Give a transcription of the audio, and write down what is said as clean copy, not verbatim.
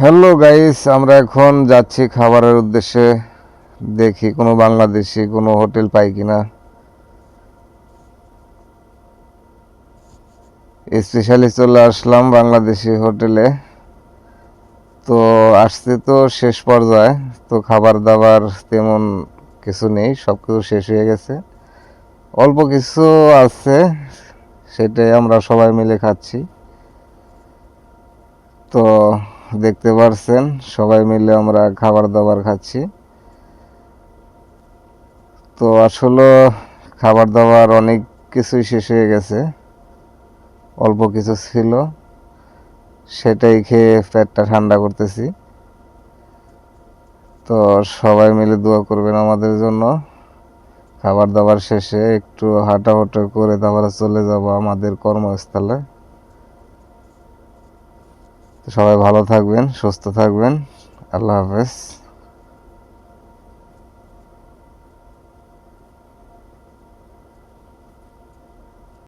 Hello guys, আমরা এখন যাচ্ছি খাবারের উদ্দেশ্যে। দেখি কোনো বাংলাদেশি কোনো হোটেল পাই কিনা। স্পেশালি চলে আসলাম বাংলাদেশি হোটেলে। তো আসছে তো শেষ পর্যায়ে, তো খাবার দাবার তেমন কিছু নেই, সব কিছু শেষ হয়ে গেছে। অল্প কিছু আছে, সেটাই আমরা সবাই মিলে খাচ্ছি। তো দেখতে পারছেন, সবাই মিলে আমরা খাবার দাবার খাচ্ছি। তো আসলে খাবার দাবার অনেক কিছুই শেষ হয়ে গেছে, অল্প কিছু ছিল, সেটাই খেয়ে পেটটা ঠান্ডা করতেছি। তো সবাই মিলে দোয়া করবেন আমাদের জন্য। খাবার দাবার শেষে একটু হাঁটাহুটা করে তারপরে চলে যাব আমাদের কর্মস্থলে। তো সবাই ভালো থাকবেন, সুস্থ থাকবেন। আল্লাহ হাফেজ।